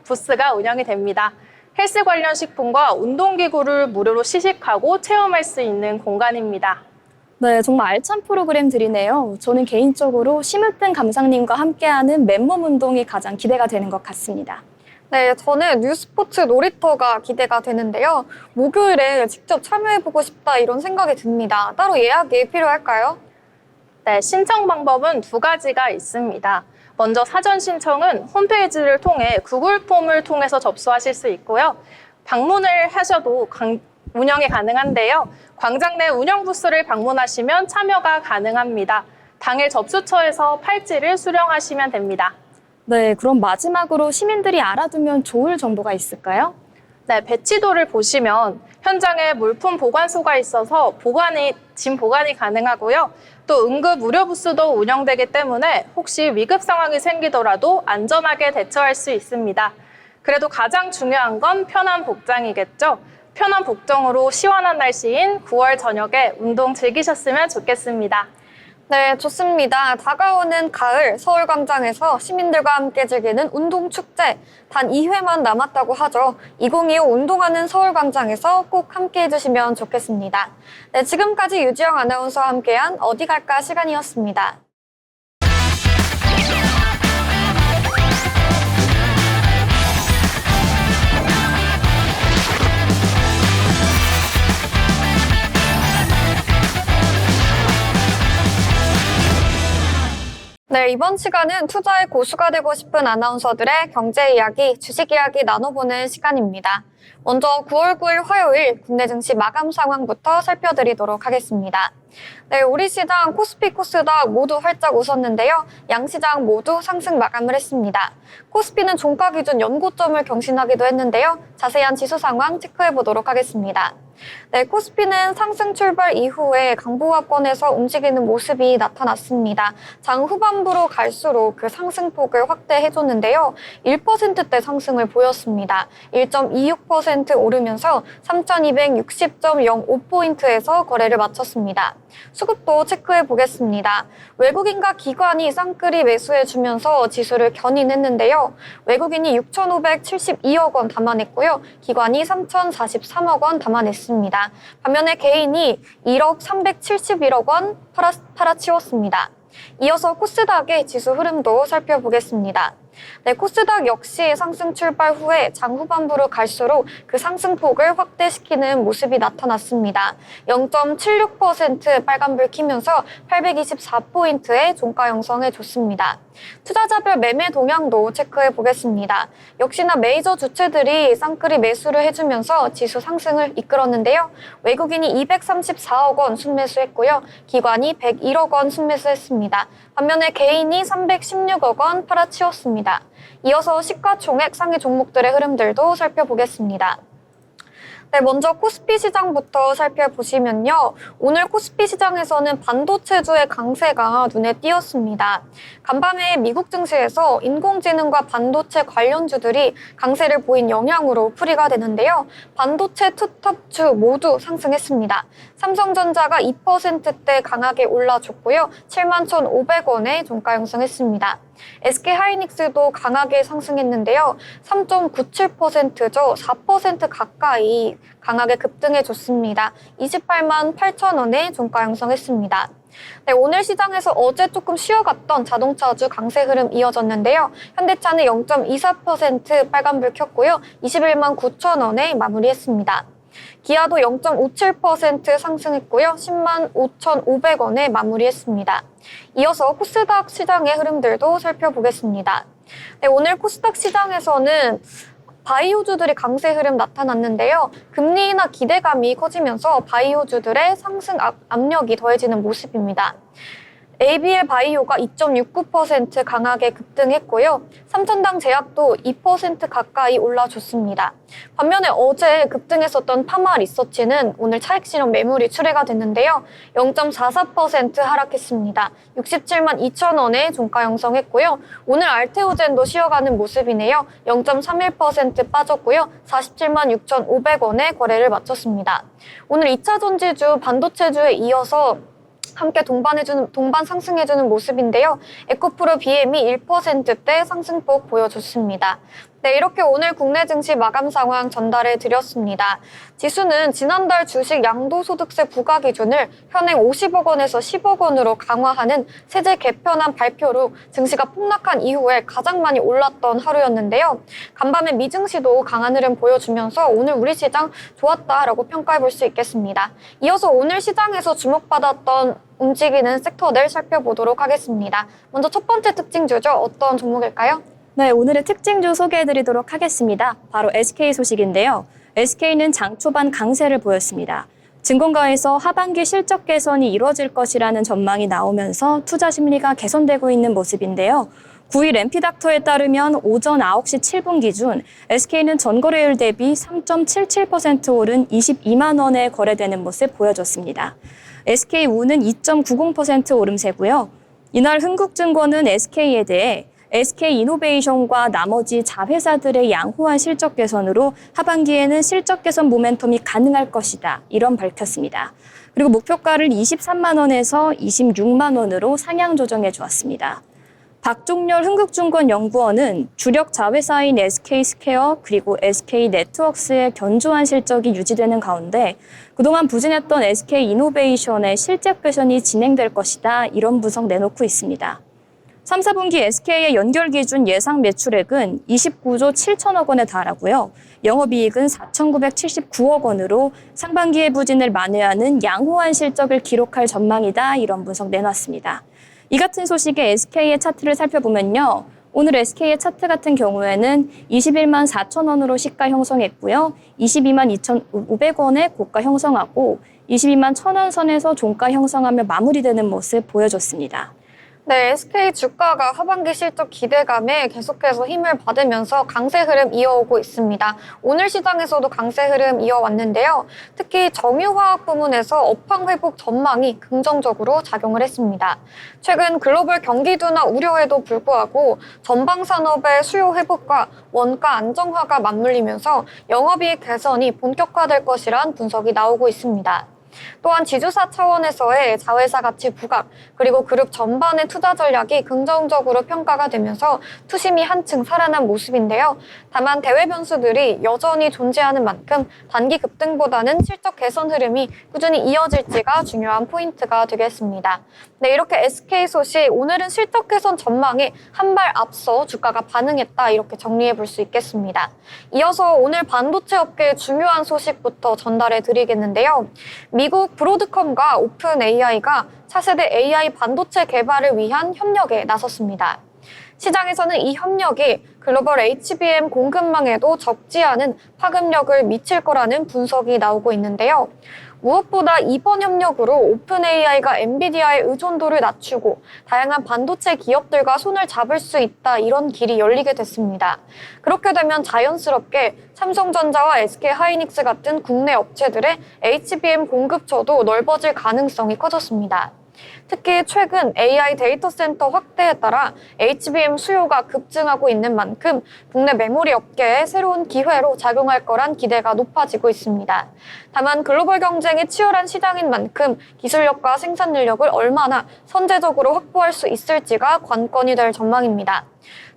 부스가 운영이 됩니다. 헬스 관련 식품과 운동기구를 무료로 시식하고 체험할 수 있는 공간입니다. 네, 정말 알찬 프로그램들이네요. 저는 개인적으로 심으뜸 감상님과 함께하는 맨몸 운동이 가장 기대가 되는 것 같습니다. 네, 저는 뉴스포츠 놀이터가 기대가 되는데요. 목요일에 직접 참여해보고 싶다 이런 생각이 듭니다. 따로 예약이 필요할까요? 네, 신청 방법은 2가지가 있습니다. 먼저 사전 신청은 홈페이지를 통해 구글 폼을 통해서 접수하실 수 있고요. 방문을 하셔도 운영이 가능한데요. 광장 내 운영 부스를 방문하시면 참여가 가능합니다. 당일 접수처에서 팔찌를 수령하시면 됩니다. 네, 그럼 마지막으로 시민들이 알아두면 좋을 정보가 있을까요? 네, 배치도를 보시면 현장에 물품 보관소가 있어서 짐 보관이 가능하고요. 또 응급 의료 부스도 운영되기 때문에 혹시 위급 상황이 생기더라도 안전하게 대처할 수 있습니다. 그래도 가장 중요한 건 편한 복장이겠죠. 편한 복장으로 시원한 날씨인 9월 저녁에 운동 즐기셨으면 좋겠습니다. 네, 좋습니다. 다가오는 가을 서울광장에서 시민들과 함께 즐기는 운동축제 단 2회만 남았다고 하죠. 2025 운동하는 서울광장에서 꼭 함께 해주시면 좋겠습니다. 네, 지금까지 유지영 아나운서와 함께한 어디 갈까 시간이었습니다. 네, 이번 시간은 투자의 고수가 되고 싶은 아나운서들의 경제 이야기, 주식 이야기 나눠보는 시간입니다. 먼저 9월 9일 화요일 국내 증시 마감 상황부터 살펴드리도록 하겠습니다. 네, 우리 시장 코스피, 코스닥 모두 활짝 웃었는데요. 양시장 모두 상승 마감을 했습니다. 코스피는 종가 기준 연고점을 경신하기도 했는데요. 자세한 지수 상황 체크해보도록 하겠습니다. 네, 코스피는 상승 출발 이후에 강보합권에서 움직이는 모습이 나타났습니다. 장 후반부로 갈수록 그 상승폭을 확대해줬는데요. 1%대 상승을 보였습니다. 1.26% 오르면서 3,260.05포인트에서 거래를 마쳤습니다. 수급도 체크해 보겠습니다. 외국인과 기관이 쌍끌이 매수해주면서 지수를 견인했는데요. 외국인이 6,572억 원 담아냈고요. 기관이 3,043억 원 담아냈습니다. 반면에 개인이 1억 371억 원 팔아치웠습니다. 이어서 코스닥의 지수 흐름도 살펴보겠습니다. 네, 코스닥 역시 상승 출발 후에 장 후반부로 갈수록 그 상승폭을 확대시키는 모습이 나타났습니다. 0.76% 빨간불 키면서 824포인트의 종가 형성해줬습니다. 투자자별 매매 동향도 체크해 보겠습니다. 역시나 메이저 주체들이 쌍끌이 매수를 해주면서 지수 상승을 이끌었는데요. 외국인이 234억 원 순매수했고요. 기관이 101억 원 순매수했습니다. 반면에 개인이 316억 원 팔아치웠습니다. 이어서 시가총액 상위 종목들의 흐름들도 살펴보겠습니다. 네, 먼저 코스피 시장부터 살펴보시면요. 오늘 코스피 시장에서는 반도체주의 강세가 눈에 띄었습니다. 간밤에 미국 증시에서 인공지능과 반도체 관련주들이 강세를 보인 영향으로 풀이가 되는데요. 반도체 투톱주 모두 상승했습니다. 삼성전자가 2%대 강하게 올라줬고요. 71,500원에 종가 형성했습니다. SK하이닉스도 강하게 상승했는데요. 3.97%죠. 4% 가까이 강하게 급등해줬습니다. 28만 8천원에 종가 형성했습니다. 네, 오늘 시장에서 어제 조금 쉬어갔던 자동차주 강세 흐름 이어졌는데요. 현대차는 0.24% 빨간불 켰고요. 21만 9천원에 마무리했습니다. 기아도 0.57% 상승했고요. 10만 5,500원에 마무리했습니다. 이어서 코스닥 시장의 흐름들도 살펴보겠습니다. 네, 오늘 코스닥 시장에서는 바이오주들이 강세 흐름 나타났는데요. 금리 인하 기대감이 커지면서 바이오주들의 상승 압력이 더해지는 모습입니다. ABL 바이오가 2.69% 강하게 급등했고요. 삼천당 제약도 2% 가까이 올라줬습니다. 반면에 어제 급등했었던 파마 리서치는 오늘 차익 실현 매물이 출회가 됐는데요. 0.44% 하락했습니다. 67만 2천원에 종가 형성했고요. 오늘 알테오젠도 쉬어가는 모습이네요. 0.31% 빠졌고요. 47만 6,500원에 거래를 마쳤습니다. 오늘 2차 전지주 반도체주에 이어서 함께 동반 상승해주는 모습인데요. 에코프로 BM이 1%대 상승폭 보여줬습니다. 네, 이렇게 오늘 국내 증시 마감 상황 전달해 드렸습니다. 지수는 지난달 주식 양도소득세 부과 기준을 현행 50억 원에서 10억 원으로 강화하는 세제 개편안 발표로 증시가 폭락한 이후에 가장 많이 올랐던 하루였는데요. 간밤에 미증시도 강한 흐름 보여주면서 오늘 우리 시장 좋았다라고 평가해 볼 수 있겠습니다. 이어서 오늘 시장에서 주목받았던 움직이는 섹터들 살펴보도록 하겠습니다. 먼저 첫 번째 특징주죠. 어떤 종목일까요? 네, 오늘의 특징주 소개해드리도록 하겠습니다. 바로 SK 소식인데요. SK는 장 초반 강세를 보였습니다. 증권가에서 하반기 실적 개선이 이뤄질 것이라는 전망이 나오면서 투자 심리가 개선되고 있는 모습인데요. 9일 MP닥터에 따르면 오전 9시 7분 기준 SK는 전거래일 대비 3.77% 오른 22만 원에 거래되는 모습 보여줬습니다. SK우는 2.90% 오름세고요. 이날 흥국증권은 SK에 대해 SK이노베이션과 나머지 자회사들의 양호한 실적 개선으로 하반기에는 실적 개선 모멘텀이 가능할 것이다. 이런 밝혔습니다. 그리고 목표가를 23만 원에서 26만 원으로 상향 조정해 주었습니다. 박종렬 흥국증권 연구원은 주력 자회사인 SK스퀘어 그리고 SK네트워크스의 견조한 실적이 유지되는 가운데 그동안 부진했던 SK이노베이션의 실적 개선이 진행될 것이다. 이런 분석 내놓고 있습니다. 3, 4분기 SK의 연결 기준 예상 매출액은 29조 7천억 원에 달하고요. 영업이익은 4,979억 원으로 상반기의 부진을 만회하는 양호한 실적을 기록할 전망이다. 이런 분석 내놨습니다. 이 같은 소식에 SK의 차트를 살펴보면요. 오늘 SK의 차트 같은 경우에는 21만 4천 원으로 시가 형성했고요. 22만 2,500원에 고가 형성하고 22만 1,000원 선에서 종가 형성하며 마무리되는 모습 보여줬습니다. 네, SK 주가가 하반기 실적 기대감에 계속해서 힘을 받으면서 강세 흐름 이어오고 있습니다. 오늘 시장에서도 강세 흐름 이어왔는데요. 특히 정유화학 부문에서 업황 회복 전망이 긍정적으로 작용을 했습니다. 최근 글로벌 경기 둔화 우려에도 불구하고 전방 산업의 수요 회복과 원가 안정화가 맞물리면서 영업이익 개선이 본격화될 것이란 분석이 나오고 있습니다. 또한 지주사 차원에서의 자회사 가치 부각, 그리고 그룹 전반의 투자 전략이 긍정적으로 평가가 되면서 투심이 한층 살아난 모습인데요. 다만 대외 변수들이 여전히 존재하는 만큼 단기 급등보다는 실적 개선 흐름이 꾸준히 이어질지가 중요한 포인트가 되겠습니다. 네, 이렇게 SK 소식, 오늘은 실적 개선 전망에 한 발 앞서 주가가 반응했다, 이렇게 정리해 볼 수 있겠습니다. 이어서 오늘 반도체 업계의 중요한 소식부터 전달해 드리겠는데요. 미국 브로드컴과 오픈 AI가 차세대 AI 반도체 개발을 위한 협력에 나섰습니다. 시장에서는 이 협력이 글로벌 HBM 공급망에도 적지 않은 파급력을 미칠 거라는 분석이 나오고 있는데요. 무엇보다 이번 협력으로 오픈 AI가 엔비디아의 의존도를 낮추고 다양한 반도체 기업들과 손을 잡을 수 있다, 이런 길이 열리게 됐습니다. 그렇게 되면 자연스럽게 삼성전자와 SK하이닉스 같은 국내 업체들의 HBM 공급처도 넓어질 가능성이 커졌습니다. 특히 최근 AI 데이터 센터 확대에 따라 HBM 수요가 급증하고 있는 만큼 국내 메모리 업계에 새로운 기회로 작용할 거란 기대가 높아지고 있습니다. 다만 글로벌 경쟁이 치열한 시장인 만큼 기술력과 생산능력을 얼마나 선제적으로 확보할 수 있을지가 관건이 될 전망입니다.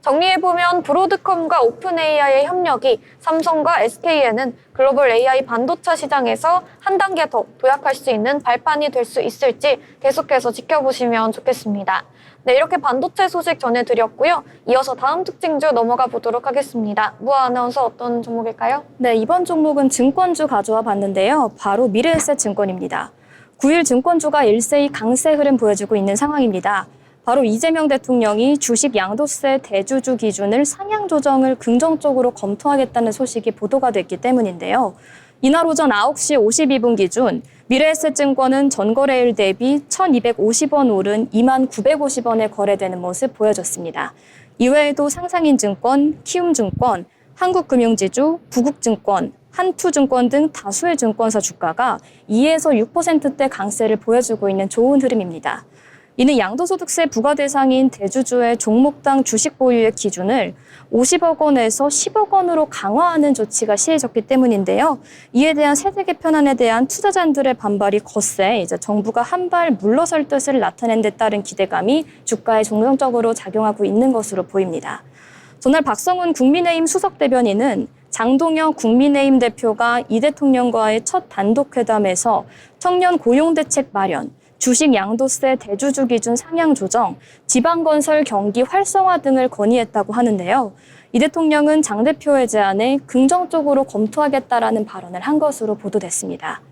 정리해보면 브로드컴과 오픈 AI의 협력이 삼성과 SK에는 글로벌 AI 반도체 시장에서 한 단계 더 도약할 수 있는 발판이 될 수 있을지 계속해서 지켜보시면 좋겠습니다. 네, 이렇게 반도체 소식 전해드렸고요. 이어서 다음 특징주 넘어가 보도록 하겠습니다. 무아 아나운서, 어떤 종목일까요? 네, 이번 종목은 증권주 가져와 봤는데요. 바로 미래에셋증권입니다. 9일 증권주가 일세히 강세 흐름 보여주고 있는 상황입니다. 바로 이재명 대통령이 주식 양도세 대주주 기준을 상향 조정을 긍정적으로 검토하겠다는 소식이 보도가 됐기 때문인데요. 이날 오전 9시 52분 기준 미래에셋증권은 전거래일 대비 1,250원 오른 2950원에 거래되는 모습 보여줬습니다. 이외에도 상상인증권, 키움증권, 한국금융지주, 부국증권, 한투증권 등 다수의 증권사 주가가 2에서 6%대 강세를 보여주고 있는 좋은 흐름입니다. 이는 양도소득세 부과 대상인 대주주의 종목당 주식 보유의 기준을 50억 원에서 10억 원으로 강화하는 조치가 시해졌기 때문인데요. 이에 대한 세제 개편안에 대한 투자자들의 반발이 거세 이제 정부가 한 발 물러설 뜻을 나타낸 데 따른 기대감이 주가에 긍정적으로 작용하고 있는 것으로 보입니다. 전날 박성훈 국민의힘 수석대변인은 장동혁 국민의힘 대표가 이 대통령과의 첫 단독회담에서 청년 고용대책 마련, 주식 양도세 대주주 기준 상향 조정, 지방건설 경기 활성화 등을 건의했다고 하는데요. 이 대통령은 장 대표의 제안에 긍정적으로 검토하겠다라는 발언을 한 것으로 보도됐습니다.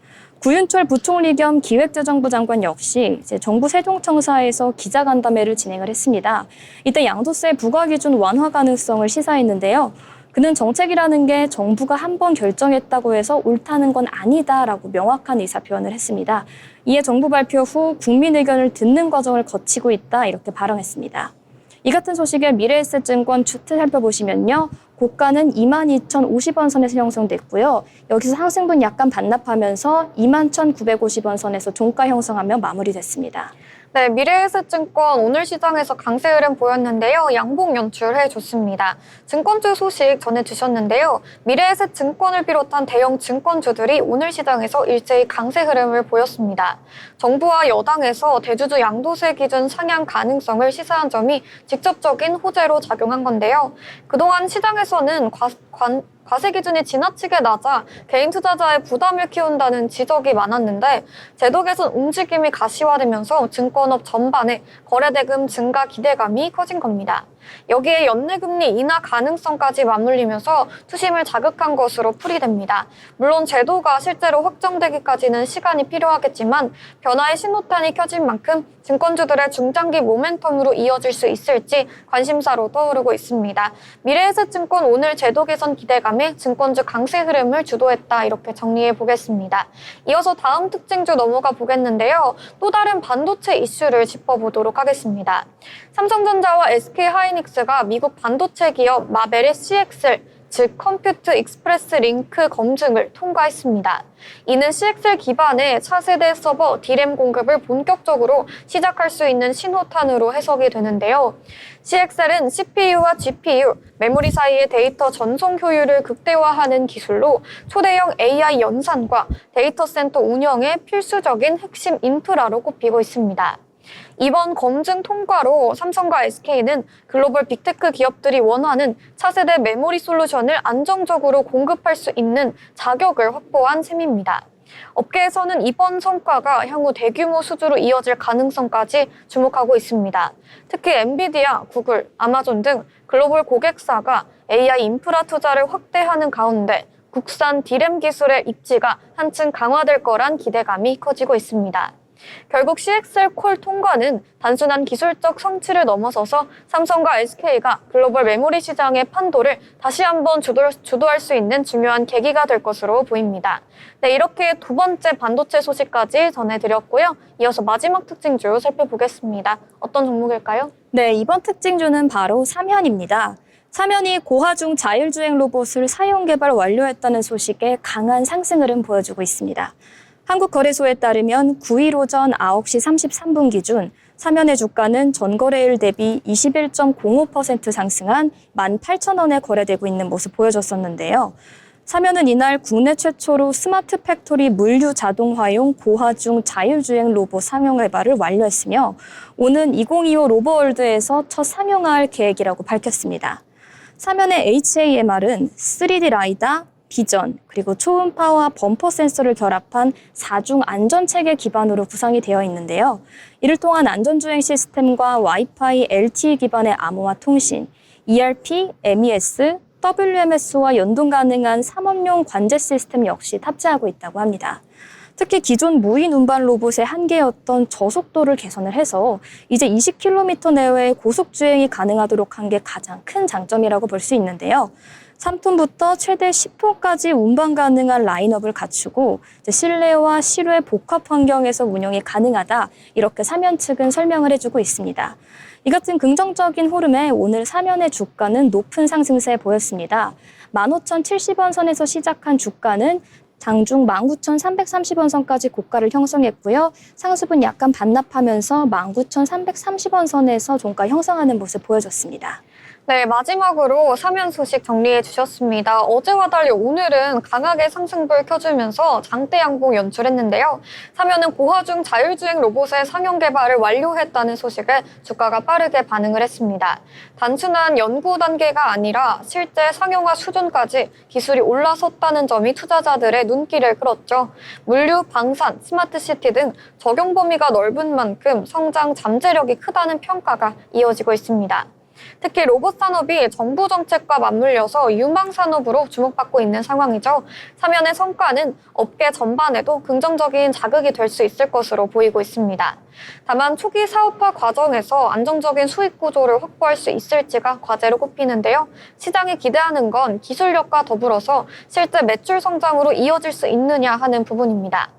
구윤철 부총리 겸 기획재정부 장관 역시 이제 정부 세종청사에서 기자간담회를 진행을 했습니다. 이때 양도세 부과 기준 완화 가능성을 시사했는데요. 그는 정책이라는 게 정부가 한 번 결정했다고 해서 옳다는 건 아니다라고 명확한 의사표현을 했습니다. 이에 정부 발표 후 국민 의견을 듣는 과정을 거치고 있다, 이렇게 발언했습니다. 이 같은 소식에 미래에셋증권 주트 살펴보시면요. 고가는 22,050원 선에서 형성됐고요. 여기서 상승분 약간 반납하면서 21,950원 선에서 종가 형성하며 마무리됐습니다. 네, 미래에셋증권 오늘 시장에서 강세 흐름 보였는데요. 양봉 연출해줬습니다. 증권주 소식 전해주셨는데요. 미래에셋증권을 비롯한 대형 증권주들이 오늘 시장에서 일제히 강세 흐름을 보였습니다. 정부와 여당에서 대주주 양도세 기준 상향 가능성을 시사한 점이 직접적인 호재로 작용한 건데요. 그동안 시장에서는 과세 기준이 지나치게 낮아 개인 투자자의 부담을 키운다는 지적이 많았는데 제도 개선 움직임이 가시화되면서 증권업 전반에 거래대금 증가 기대감이 커진 겁니다. 여기에 연내금리 인하 가능성까지 맞물리면서 투심을 자극한 것으로 풀이됩니다. 물론 제도가 실제로 확정되기까지는 시간이 필요하겠지만 변화의 신호탄이 켜진 만큼 증권주들의 중장기 모멘텀으로 이어질 수 있을지 관심사로 떠오르고 있습니다. 미래에셋증권 오늘 제도 개선 기대감에 증권주 강세 흐름을 주도했다, 이렇게 정리해 보겠습니다. 이어서 다음 특징주 넘어가 보겠는데요. 또 다른 반도체 이슈를 짚어보도록 하겠습니다. 삼성전자와 SK하이닉스가 미국 반도체 기업 마벨의 CX를 즉 컴퓨트 익스프레스 링크 검증을 통과했습니다. 이는 CXL 기반의 차세대 서버 D램 공급을 본격적으로 시작할 수 있는 신호탄으로 해석이 되는데요. CXL은 CPU와 GPU, 메모리 사이의 데이터 전송 효율을 극대화하는 기술로 초대형 AI 연산과 데이터 센터 운영의 필수적인 핵심 인프라로 꼽히고 있습니다. 이번 검증 통과로 삼성과 SK는 글로벌 빅테크 기업들이 원하는 차세대 메모리 솔루션을 안정적으로 공급할 수 있는 자격을 확보한 셈입니다. 업계에서는 이번 성과가 향후 대규모 수주로 이어질 가능성까지 주목하고 있습니다. 특히 엔비디아, 구글, 아마존 등 글로벌 고객사가 AI 인프라 투자를 확대하는 가운데 국산 D램 기술의 입지가 한층 강화될 거란 기대감이 커지고 있습니다. 결국 CXL 콜 통과는 단순한 기술적 성취를 넘어서서 삼성과 SK가 글로벌 메모리 시장의 판도를 다시 한번 주도할 수 있는 중요한 계기가 될 것으로 보입니다. 네, 이렇게 두 번째 반도체 소식까지 전해드렸고요. 이어서 마지막 특징주 살펴보겠습니다. 어떤 종목일까요? 네, 이번 특징주는 바로 삼현입니다. 삼현이 고하중 자율주행 로봇을 사용 개발 완료했다는 소식에 강한 상승 흐름 보여주고 있습니다. 한국거래소에 따르면 9일 오전 9시 33분 기준 삼현의 주가는 전거래일 대비 21.05% 상승한 18,000원에 거래되고 있는 모습 보여줬었는데요. 삼현은 이날 국내 최초로 스마트 팩토리 물류 자동화용 고하중 자율주행 로봇 상용 개발을 완료했으며 오는 2025 로버월드에서 첫 상용화할 계획이라고 밝혔습니다. 삼현의 HAMR은 3D 라이다, 비전, 그리고 초음파와 범퍼 센서를 결합한 4중 안전체계 기반으로 구성이 되어 있는데요. 이를 통한 안전주행 시스템과 와이파이 LTE 기반의 암호화 통신, ERP, MES, WMS와 연동 가능한 삼업용 관제 시스템 역시 탑재하고 있다고 합니다. 특히 기존 무인 운반 로봇의 한계였던 저속도를 개선을 해서 이제 20km 내외의 고속주행이 가능하도록 한 게 가장 큰 장점이라고 볼 수 있는데요. 3톤부터 최대 10톤까지 운반 가능한 라인업을 갖추고 실내와 실외 복합 환경에서 운영이 가능하다, 이렇게 삼현 측은 설명을 해주고 있습니다. 이 같은 긍정적인 흐름에 오늘 삼현의 주가는 높은 상승세 보였습니다. 15,070원 선에서 시작한 주가는 장중 19,330원 선까지 고가를 형성했고요. 상수분 약간 반납하면서 19,330원 선에서 종가 형성하는 모습 보여줬습니다. 네, 마지막으로 삼현 소식 정리해 주셨습니다. 어제와 달리 오늘은 강하게 상승불 켜주면서 장대 양봉 연출했는데요. 삼현은 고하중 자율주행 로봇의 상용 개발을 완료했다는 소식에 주가가 빠르게 반응을 했습니다. 단순한 연구 단계가 아니라 실제 상용화 수준까지 기술이 올라섰다는 점이 투자자들의 눈길을 끌었죠. 물류, 방산, 스마트시티 등 적용 범위가 넓은 만큼 성장 잠재력이 크다는 평가가 이어지고 있습니다. 특히 로봇 산업이 정부 정책과 맞물려서 유망 산업으로 주목받고 있는 상황이죠. 삼현의 성과는 업계 전반에도 긍정적인 자극이 될 수 있을 것으로 보이고 있습니다. 다만 초기 사업화 과정에서 안정적인 수익 구조를 확보할 수 있을지가 과제로 꼽히는데요. 시장이 기대하는 건 기술력과 더불어서 실제 매출 성장으로 이어질 수 있느냐 하는 부분입니다.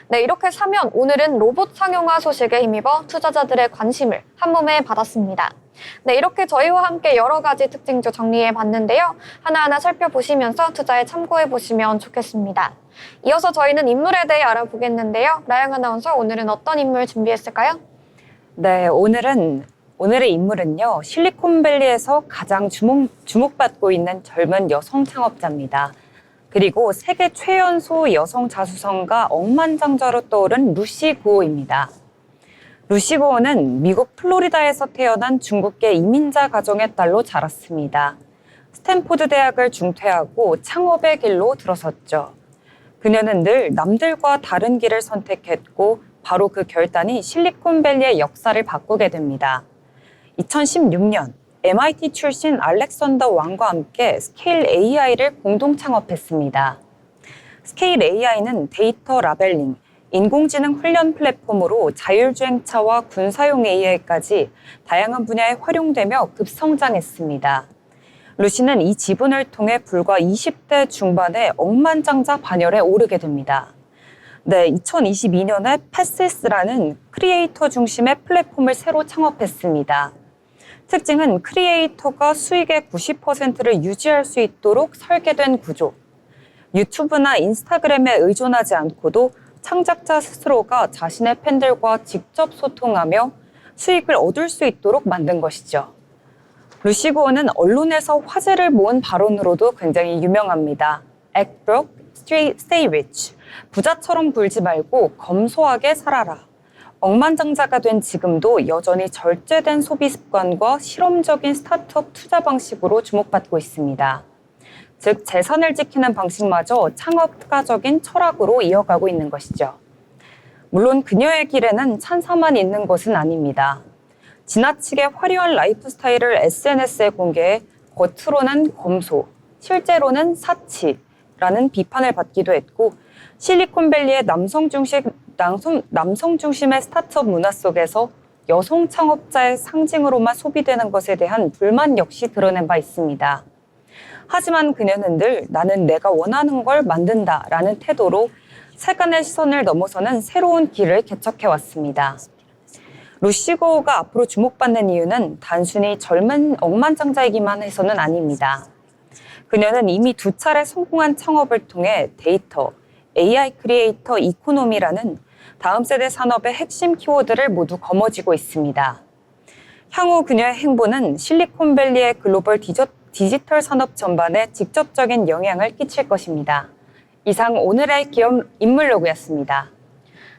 네, 이렇게 삼현, 오늘은 로봇 상용화 소식에 힘입어 투자자들의 관심을 한몸에 받았습니다. 네, 이렇게 저희와 함께 여러 가지 특징주 정리해 봤는데요. 하나하나 살펴보시면서 투자에 참고해 보시면 좋겠습니다. 이어서 저희는 인물에 대해 알아보겠는데요. 라영 아나운서, 오늘은 어떤 인물 준비했을까요? 네, 오늘의 인물은요, 실리콘밸리에서 가장 주목받고 있는 젊은 여성 창업자입니다. 그리고 세계 최연소 여성 자수성가 억만장자로 떠오른 루시 구오입니다. 루시 구오는 미국 플로리다에서 태어난 중국계 이민자 가정의 딸로 자랐습니다. 스탠포드 대학을 중퇴하고 창업의 길로 들어섰죠. 그녀는 늘 남들과 다른 길을 선택했고 바로 그 결단이 실리콘밸리의 역사를 바꾸게 됩니다. 2016년 MIT 출신 알렉산더 왕과 함께 스케일 AI를 공동 창업했습니다. 스케일 AI는 데이터 라벨링, 인공지능 훈련 플랫폼으로 자율주행차와 군사용 AI까지 다양한 분야에 활용되며 급성장했습니다. 루시는 이 지분을 통해 불과 20대 중반에 억만장자 반열에 오르게 됩니다. 네, 2022년에 패시스라는 크리에이터 중심의 플랫폼을 새로 창업했습니다. 특징은 크리에이터가 수익의 90%를 유지할 수 있도록 설계된 구조. 유튜브나 인스타그램에 의존하지 않고도 창작자 스스로가 자신의 팬들과 직접 소통하며 수익을 얻을 수 있도록 만든 것이죠. 루시고어는 언론에서 화제를 모은 발언으로도 굉장히 유명합니다. Act broke, stay rich. 부자처럼 굴지 말고 검소하게 살아라. 억만장자가 된 지금도 여전히 절제된 소비 습관과 실험적인 스타트업 투자 방식으로 주목받고 있습니다. 즉, 재산을 지키는 방식마저 창업가적인 철학으로 이어가고 있는 것이죠. 물론 그녀의 길에는 찬사만 있는 것은 아닙니다. 지나치게 화려한 라이프 스타일을 SNS에 공개해 겉으로는 검소, 실제로는 사치라는 비판을 받기도 했고, 실리콘밸리의 남성 중심의 스타트업 문화 속에서 여성 창업자의 상징으로만 소비되는 것에 대한 불만 역시 드러낸 바 있습니다. 하지만 그녀는 늘 나는 내가 원하는 걸 만든다라는 태도로 세간의 시선을 넘어서는 새로운 길을 개척해왔습니다. 루시고어가 앞으로 주목받는 이유는 단순히 젊은 억만장자이기만 해서는 아닙니다. 그녀는 이미 2차례 성공한 창업을 통해 데이터, AI 크리에이터 이코노미라는 다음 세대 산업의 핵심 키워드를 모두 거머쥐고 있습니다. 향후 그녀의 행보는 실리콘밸리의 글로벌 디지털 산업 전반에 직접적인 영향을 끼칠 것입니다. 이상 오늘의 기업 인물로그였습니다.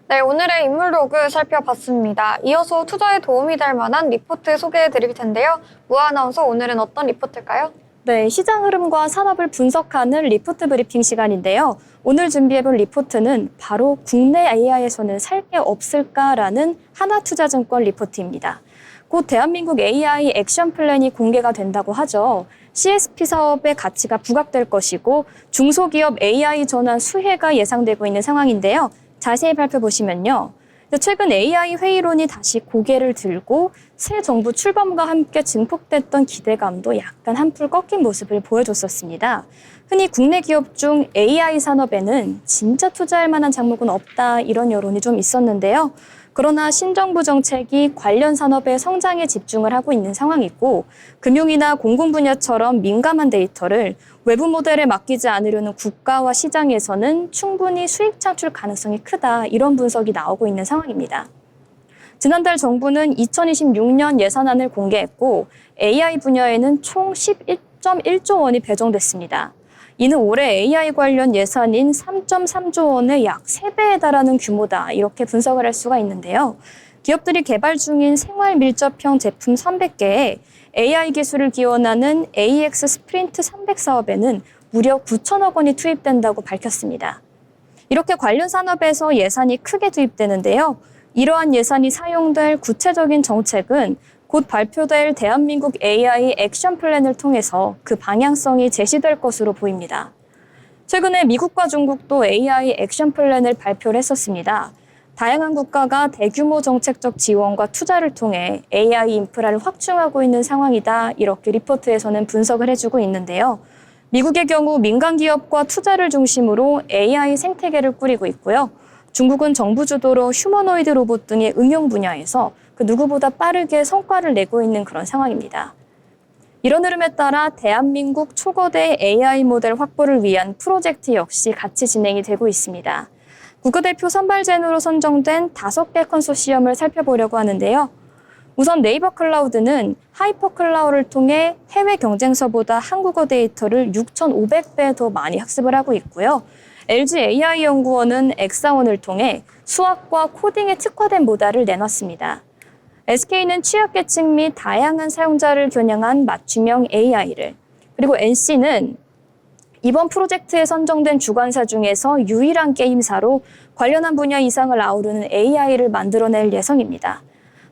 네, 오늘의 인물로그 살펴봤습니다. 이어서 투자에 도움이 될 만한 리포트 소개해 드릴 텐데요. 무아 아나운서, 오늘은 어떤 리포트일까요? 네, 시장 흐름과 산업을 분석하는 리포트 브리핑 시간인데요. 오늘 준비해본 리포트는 바로 국내 AI에서는 살 게 없을까라는 하나투자증권 리포트입니다. 곧 대한민국 AI 액션 플랜이 공개가 된다고 하죠. CSP 사업의 가치가 부각될 것이고 중소기업 AI 전환 수혜가 예상되고 있는 상황인데요. 자세히 살펴보시면요. 최근 AI 회의론이 다시 고개를 들고 새 정부 출범과 함께 증폭됐던 기대감도 약간 한풀 꺾인 모습을 보여줬었습니다. 흔히 국내 기업 중 AI 산업에는 진짜 투자할 만한 종목은 없다, 이런 여론이 좀 있었는데요. 그러나 신정부 정책이 관련 산업의 성장에 집중을 하고 있는 상황이고, 금융이나 공공 분야처럼 민감한 데이터를 외부 모델에 맡기지 않으려는 국가와 시장에서는 충분히 수익 창출 가능성이 크다, 이런 분석이 나오고 있는 상황입니다. 지난달 정부는 2026년 예산안을 공개했고 AI 분야에는 총 11.1조 원이 배정됐습니다. 이는 올해 AI 관련 예산인 3.3조 원의 약 3배에 달하는 규모다, 이렇게 분석을 할 수가 있는데요. 기업들이 개발 중인 생활 밀접형 제품 300개에 AI 기술을 기원하는 AX 스프린트 300 사업에는 무려 9천억 원이 투입된다고 밝혔습니다. 이렇게 관련 산업에서 예산이 크게 투입되는데요. 이러한 예산이 사용될 구체적인 정책은 곧 발표될 대한민국 AI 액션 플랜을 통해서 그 방향성이 제시될 것으로 보입니다. 최근에 미국과 중국도 AI 액션 플랜을 발표를 했었습니다. 다양한 국가가 대규모 정책적 지원과 투자를 통해 AI 인프라를 확충하고 있는 상황이다, 이렇게 리포트에서는 분석을 해주고 있는데요. 미국의 경우 민간 기업과 투자를 중심으로 AI 생태계를 꾸리고 있고요. 중국은 정부 주도로 휴머노이드 로봇 등의 응용 분야에서 그 누구보다 빠르게 성과를 내고 있는 그런 상황입니다. 이런 흐름에 따라 대한민국 초거대 AI 모델 확보를 위한 프로젝트 역시 같이 진행이 되고 있습니다. 국가대표 선발전으로 선정된 5개 컨소시엄을 살펴보려고 하는데요. 우선 네이버 클라우드는 하이퍼 클라우드를 통해 해외 경쟁사보다 한국어 데이터를 6,500배 더 많이 학습을 하고 있고요. LG AI 연구원은 엑사원을 통해 수학과 코딩에 특화된 모델을 내놨습니다. SK는 취약계층 및 다양한 사용자를 겨냥한 맞춤형 AI를, 그리고 NC는 이번 프로젝트에 선정된 주관사 중에서 유일한 게임사로 관련한 분야 이상을 아우르는 AI를 만들어낼 예정입니다.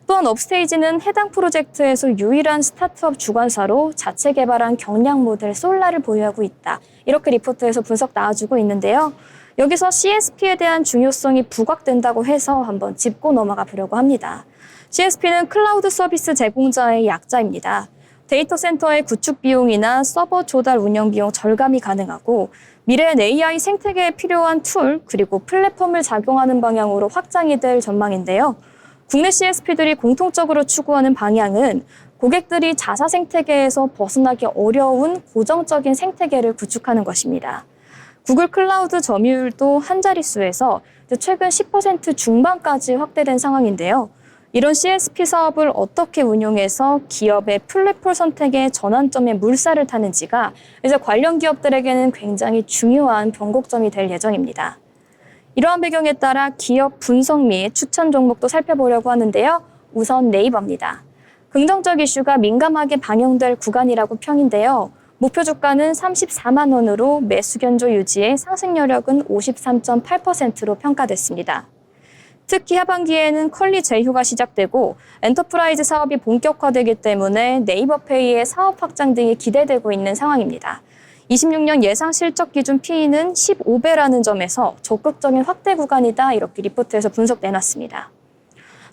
또한 업스테이지는 해당 프로젝트에서 유일한 스타트업 주관사로 자체 개발한 경량 모델 솔라를 보유하고 있다, 이렇게 리포트에서 분석 나와주고 있는데요. 여기서 CSP에 대한 중요성이 부각된다고 해서 한번 짚고 넘어가 보려고 합니다. CSP는 클라우드 서비스 제공자의 약자입니다. 데이터 센터의 구축 비용이나 서버 조달 운영 비용 절감이 가능하고 미래엔 AI 생태계에 필요한 툴 그리고 플랫폼을 작용하는 방향으로 확장이 될 전망인데요. 국내 CSP들이 공통적으로 추구하는 방향은 고객들이 자사 생태계에서 벗어나기 어려운 고정적인 생태계를 구축하는 것입니다. 구글 클라우드 점유율도 한 자릿수에서 최근 10% 중반까지 확대된 상황인데요. 이런 CSP 사업을 어떻게 운용해서 기업의 플랫폼 선택의 전환점에 물살을 타는지가 이제 관련 기업들에게는 굉장히 중요한 변곡점이 될 예정입니다. 이러한 배경에 따라 기업 분석 및 추천 종목도 살펴보려고 하는데요. 우선 네이버입니다. 긍정적 이슈가 민감하게 반영될 구간이라고 평인데요. 목표 주가는 34만 원으로 매수 견조 유지에 상승 여력은 53.8%로 평가됐습니다. 특히 하반기에는 컬리 제휴가 시작되고 엔터프라이즈 사업이 본격화되기 때문에 네이버페이의 사업 확장 등이 기대되고 있는 상황입니다. 26년 예상 실적 기준 P는 15배라는 점에서 적극적인 확대 구간이다 이렇게 리포트에서 분석 내놨습니다.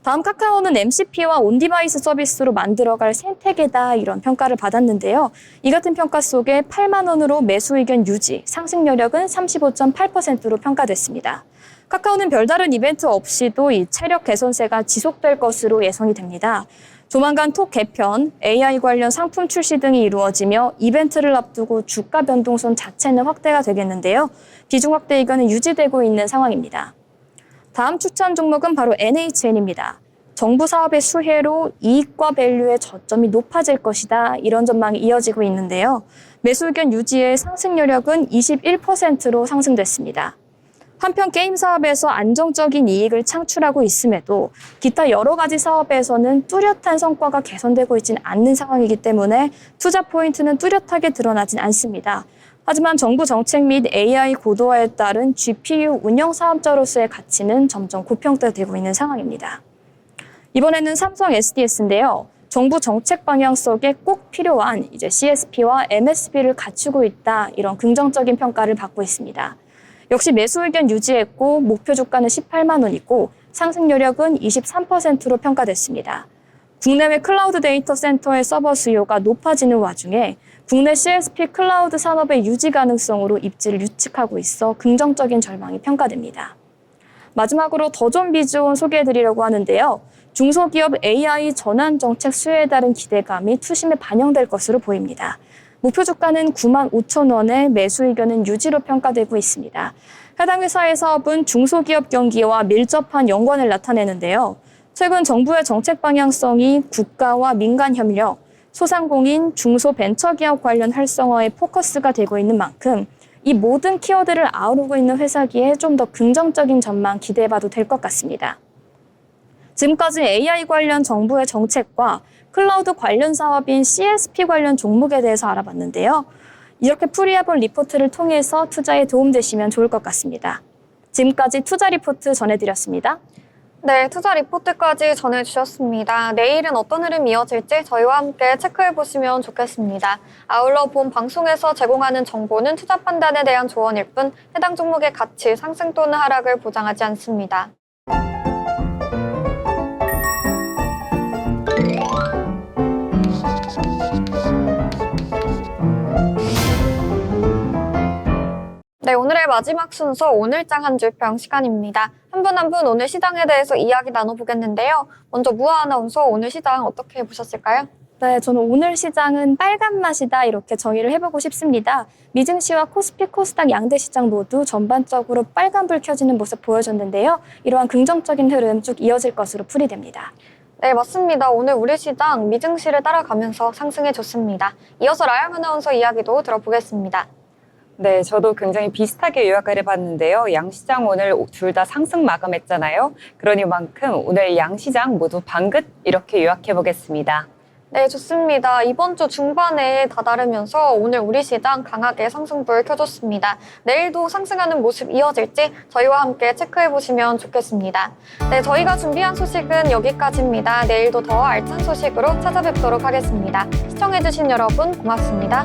다음 카카오는 MCP와 온디바이스 서비스로 만들어갈 생태계다 이런 평가를 받았는데요. 이 같은 평가 속에 8만 원으로 매수 의견 유지, 상승 여력은 35.8%로 평가됐습니다. 카카오는 별다른 이벤트 없이도 이 체력 개선세가 지속될 것으로 예상이 됩니다. 조만간 톡 개편, AI 관련 상품 출시 등이 이루어지며 이벤트를 앞두고 주가 변동선 자체는 확대가 되겠는데요. 비중 확대 의견은 유지되고 있는 상황입니다. 다음 추천 종목은 바로 NHN입니다. 정부 사업의 수혜로 이익과 밸류의 저점이 높아질 것이다. 이런 전망이 이어지고 있는데요. 매수 의견 유지의 상승 여력은 21%로 상승됐습니다. 한편 게임 사업에서 안정적인 이익을 창출하고 있음에도 기타 여러 가지 사업에서는 뚜렷한 성과가 개선되고 있지는 않는 상황이기 때문에 투자 포인트는 뚜렷하게 드러나진 않습니다. 하지만 정부 정책 및 AI 고도화에 따른 GPU 운영 사업자로서의 가치는 점점 고평가되고 있는 상황입니다. 이번에는 삼성 SDS인데요. 정부 정책 방향 속에 꼭 필요한 CSP와 MSP를 갖추고 있다. 이런 긍정적인 평가를 받고 있습니다. 역시 매수 의견 유지했고 목표 주가는 18만 원이고 상승 여력은 23%로 평가됐습니다. 국내외 클라우드 데이터 센터의 서버 수요가 높아지는 와중에 국내 CSP 클라우드 산업의 유지 가능성으로 입지를 유축하고 있어 긍정적인 전망이 평가됩니다. 마지막으로 더존 비즈온 소개해드리려고 하는데요. 중소기업 AI 전환 정책 수혜에 따른 기대감이 투심에 반영될 것으로 보입니다. 목표 주가는 9만 5천 원에 매수 의견은 유지로 평가되고 있습니다. 해당 회사의 사업은 중소기업 경기와 밀접한 연관을 나타내는데요. 최근 정부의 정책 방향성이 국가와 민간 협력, 소상공인, 중소벤처기업 관련 활성화에 포커스가 되고 있는 만큼 이 모든 키워드를 아우르고 있는 회사기에 좀 더 긍정적인 전망 기대해봐도 될 것 같습니다. 지금까지 AI 관련 정부의 정책과 클라우드 관련 사업인 CSP 관련 종목에 대해서 알아봤는데요. 이렇게 풀이해본 리포트를 통해서 투자에 도움되시면 좋을 것 같습니다. 지금까지 투자 리포트 전해드렸습니다. 네, 투자 리포트까지 전해주셨습니다. 내일은 어떤 흐름이 이어질지 저희와 함께 체크해보시면 좋겠습니다. 아울러 본 방송에서 제공하는 정보는 투자 판단에 대한 조언일 뿐 해당 종목의 가치, 상승 또는 하락을 보장하지 않습니다. 네, 오늘의 마지막 순서 오늘장 한 줄평 시간입니다. 한 분 한 분 오늘 시장에 대해서 이야기 나눠보겠는데요. 먼저 무아 아나운서 오늘 시장 어떻게 보셨을까요? 네, 저는 오늘 시장은 빨간 맛이다 이렇게 정의를 해보고 싶습니다. 미증시와 코스피, 코스닥 양대 시장 모두 전반적으로 빨간불 켜지는 모습 보여줬는데요. 이러한 긍정적인 흐름 쭉 이어질 것으로 풀이됩니다. 네, 맞습니다. 오늘 우리 시장 미증시를 따라가면서 상승해줬습니다. 이어서 라영 아나운서 이야기도 들어보겠습니다. 네, 저도 굉장히 비슷하게 요약을 해봤는데요. 양시장 오늘 둘 다 상승 마감했잖아요. 그러니만큼 오늘 양시장 모두 반긋 이렇게 요약해보겠습니다. 네, 좋습니다. 이번 주 중반에 다다르면서 오늘 우리 시장 강하게 상승불 켜줬습니다. 내일도 상승하는 모습 이어질지 저희와 함께 체크해보시면 좋겠습니다. 네, 저희가 준비한 소식은 여기까지입니다. 내일도 더 알찬 소식으로 찾아뵙도록 하겠습니다. 시청해주신 여러분 고맙습니다.